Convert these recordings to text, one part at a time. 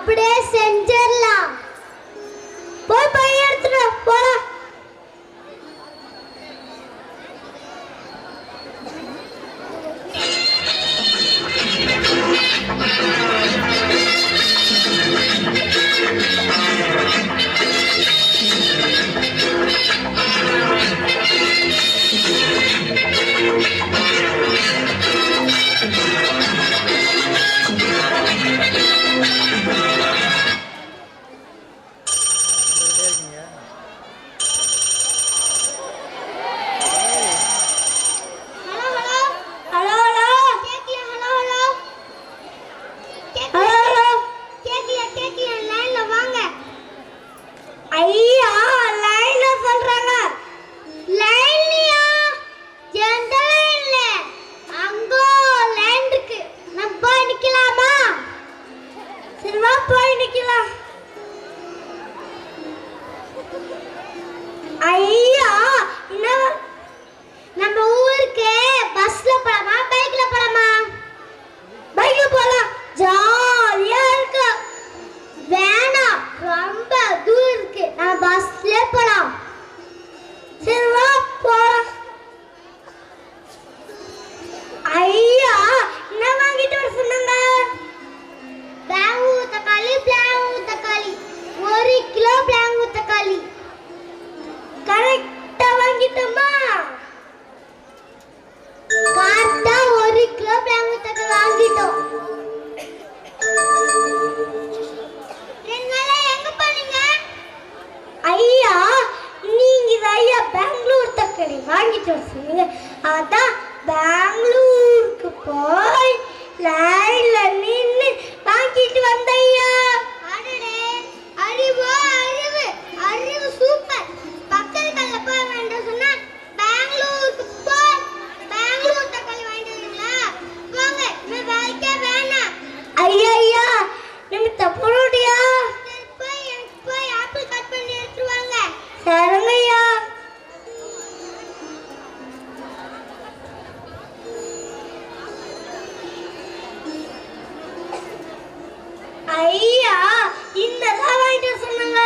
அப்படியே செஞ்சிடலாம். போய் பை எடுத்துட்டு போலாம். அதான் பெங்களூருக்கு போய் லைன்ல நின்னு வாங்கிட்டு வந்தையா. அறிவு அறிவு அறிவு சூப்பர். பக்கத்து கல்ல போய் வேண்டாம் சொன்னா பெங்களூருக்கு போய் பெங்களூர் தக்காளி வாங்கிட்டு வரீங்களா? வாங்க, நான் வேலைக்கே வேணாம். ஐயா நம்ம தப்புடியா. போய் ஆப்பிள் கட் பண்ணி எடுத்துட்டு வாங்க. சரிங்கய்யா. ஐயா இன்னதான் வாங்கிட்டு சொன்னாங்க.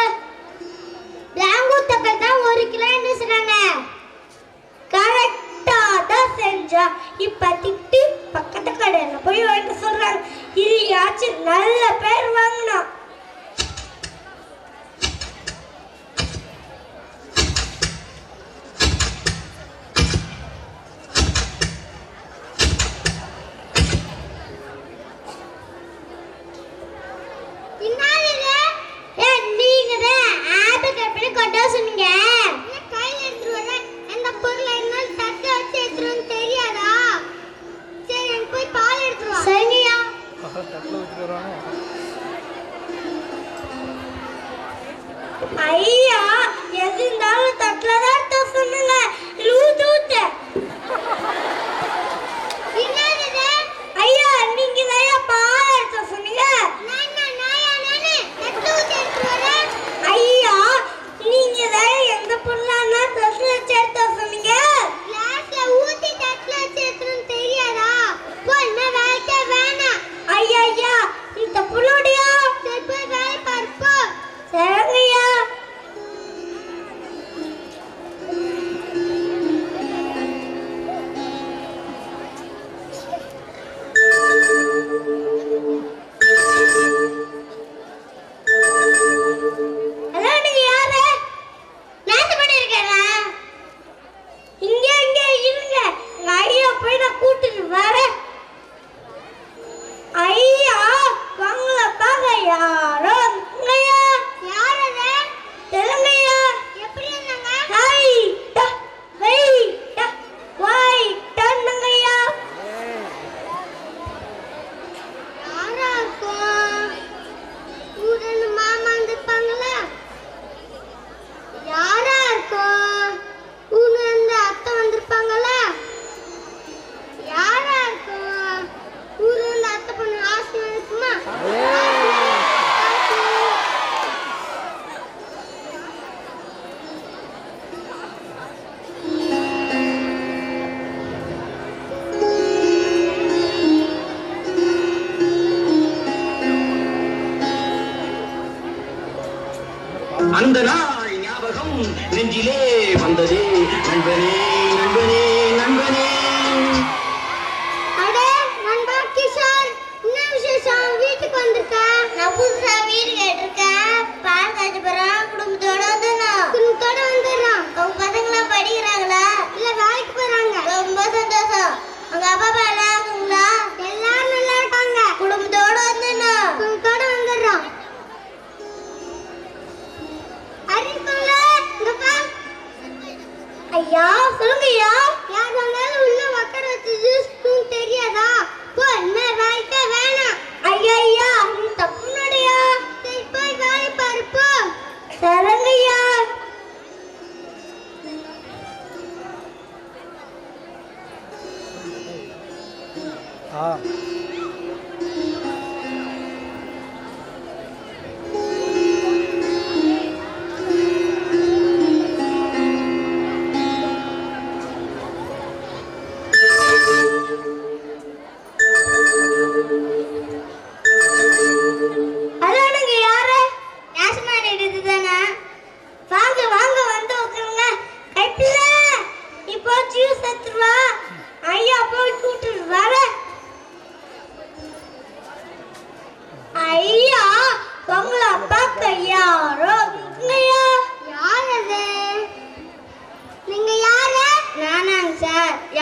பெங்களூர் தக்காளி தான் 1 கிலோ சொன்னாங்க. கரெக்டா தான் செஞ்சா. இப்ப திட்டி பக்கத்து கடையில போய் வாங்கிட்டு சொல்றாங்க. இது யாச்சும் நல்ல பேர் வாங்கணும். ஐயா எது இருந்தாலும் தட்டுல தான் சொன்னாங்க. லூதூத்து ஐயா நீங்க தான் பால் எடுத்து சொன்னீங்க. ஐயா நீங்க தான் எந்த பொருளானா தட்டுல சேர்த்து சொன்னீங்க. கிளாஸ்ல ஊத்தி தட்டுல சேர்த்துன்னு தெரியாதா? போய் நான் வேலைக்கே வேணாம். ஐயா இந்த புள்ளோடியா சரி போய் வேலை பார்ப்போ. சரிங்கய்யா. அந்த நாள் ஞாபகம் நெஞ்சிலே வந்ததே. நண்பனே நண்பனே நண்பனே. அடே நண்பா கிஷோர், என்ன விசேஷம்? வீட்டுக்கு வந்திருக்கா? நான் புதுசா வீடு கேட்டிருக்கேன். பால் காய்ச்ச போறான். குடும்பத்தோட வந்துடணும். குடும்பத்தோட வந்துடுறான். உங்க பசங்களாம் படிக்கிறாங்களா இல்ல வேலைக்கு போறாங்க? ரொம்ப சந்தோஷம். உங்க அப்பா அம்மா நல்லா இருக்காங்களா? எல்லாரும் நல்லா இருக்காங்க. குடும்பத்தோட வந்துடணும். குடும்பத்தோட வந்துடுறோம். அறிவிக்கல இங்கப்பா. ஐயா சொல்லுங்க ஐயா. யார் வந்தாலும் உள்ள உட்கார வச்சு ஜூஸ் தெரியாதா? போ என்ன வேலைக்கே வேணாம். ஐயா ஐயா நீ தப்பு நடையா. சரி போய் வேலை பாரு போ. சரிங்க ஐயா.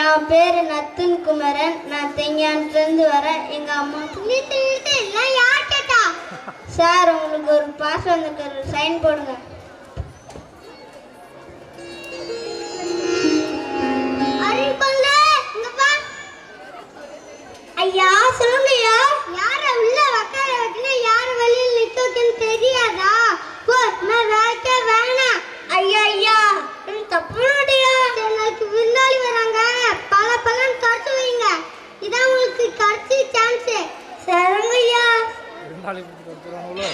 என் பேரு நத்துன் குமரன். நான் தெங்கானிலிருந்து வரேன். எங்க அம்மா யார் கேட்டா? சார் உங்களுக்கு ஒரு பாஸ் வந்து சைன் போடுங்க. ஐயா சொல்லுங்க ஐயா. யார உள்ள உட்கார வைக்கணும், யார வெளியில் நிக்க வைக்கணும் தெரியாதா? போ நான் வேலைக்கே வேணாம். ஐயா ஐயா தப்பு நாளைக்கு விருந்தாளி வராங்க. பல பலன் கடிச்சு வைங்க. இதான் உங்களுக்கு கடிச்சு சான்ஸ். சரிங்க ஐயா. விருந்தாளி கொடுத்துறாங்களோ.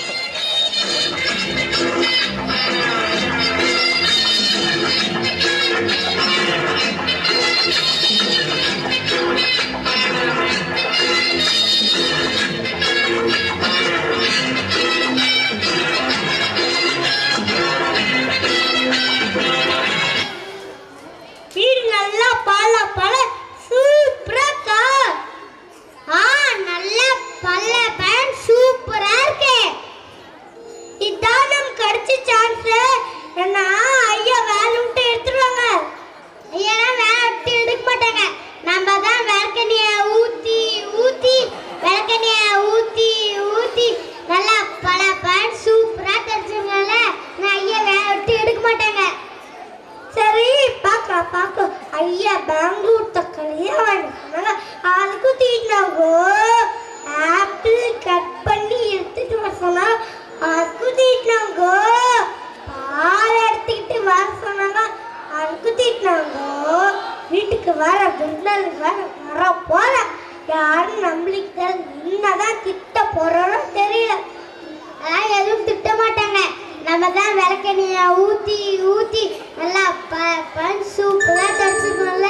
வீடு நல்லா பல பல சூப்பரா. நல்ல பல்ல பேன் சூப்பரா இருக்கு. இதான் நம்ம கடிச்ச சான்ஸ். ஏன்னா ஐயா வேலை விட்டு எடுத்துருவாங்க. ஐயா வேலை விட்டு எடுக்க மாட்டாங்க. நம்ம தான் விளக்கெண்ணிய ஊத்தி ஊத்தி விளக்கெண்ணிய ஊத்தி ஊத்தி நல்லா பல பேன் சூப்பரா தெரிஞ்சுங்கல்ல. நான் ஐயா வேலை விட்டு எடுக்க மாட்டாங்க. சரி பார்க்கலாம் பார்க்கலாம். ஐயா பெங்களூர் தக்காளியே வாங்கினாங்க. அதுக்கு தீட்டினாங்க. ஆப்பிள் கட் பண்ணி எடுத்துட்டு வர சொன்னா அதுக்கு தீட்டினாங்க. பால் எடுத்துக்கிட்டு வர சொன்னாங்க. அதுக்கு தீட்டினாங்க. வீட்டுக்கு வர விருந்தாளி வர போல யாரும் நம்மளுக்கு என்னதான் திட்ட போறோம்னு தெரியல. அதான் எதுவும் திட்ட மாட்டாங்க. நம்ம தான் விளக்கெண்ணிய ஊத்தி ஊத்தி நல்லா பன் சூப்பரா தச்சுக்கணும்ல.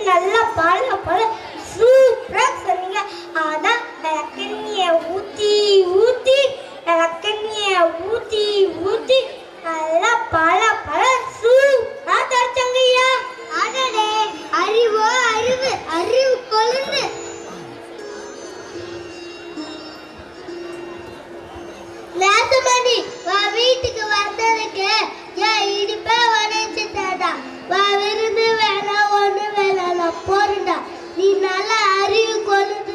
நல்லா பல பல சூப்பரா சொன்னீங்க. அதான் விளக்கெண்ணிய ஊத்தி ஊத்தி விளக்கெண்ணிய ஊத்தி ஊத்தி நல்லா பல பல சூப்பரா தரச்சங்க ஐயா. அடடே அறிவோ அறிவு அறிவு கொழுந்து. நேசமணி வா வீட்டுக்கு வந்ததுக்கு ஏன் இடிப்பே உடைச்சுட்டாடா. வா விருந்து வேணாம் ஒண்ணு வேணாம் போறா. நீ நல்லா அறிவு கொண்டு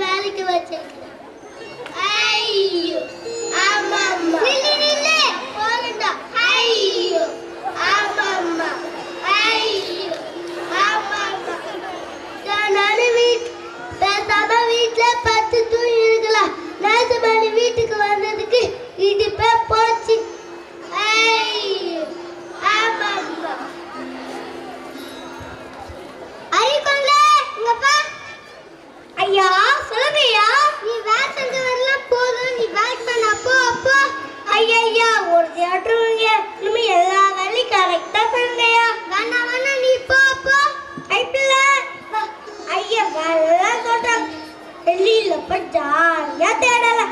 வேலைக்கு வச்சிருக்க. ஐயோ ஆமா ஆமா போறா. ஐயோ ஆமா ஆமா. ஐயோ ஆமா ஆமா. நான் வீட்டுல 10 தூங்கி இருக்கலாம். வீட்டுக்கு வந்ததுக்கு இடுப்பே போச்சு. ஐயா சொல்லுங்கய்யா. நீ வேலை செஞ்ச வரலாம் போதும், நீ வேலை பண்ண அப்போ அப்போ. ஐயா ஒரு தியேட்டருங்க, இனிமே எல்லா வேலையும் கரெக்டா பண்ணுங்கய்யா. வேணா நீ போ அப்போ. ஐப்பில்ல ஐயா வேலை சொல்றாங்க, வெளியில போய் ஜாலியா தேடலாம்.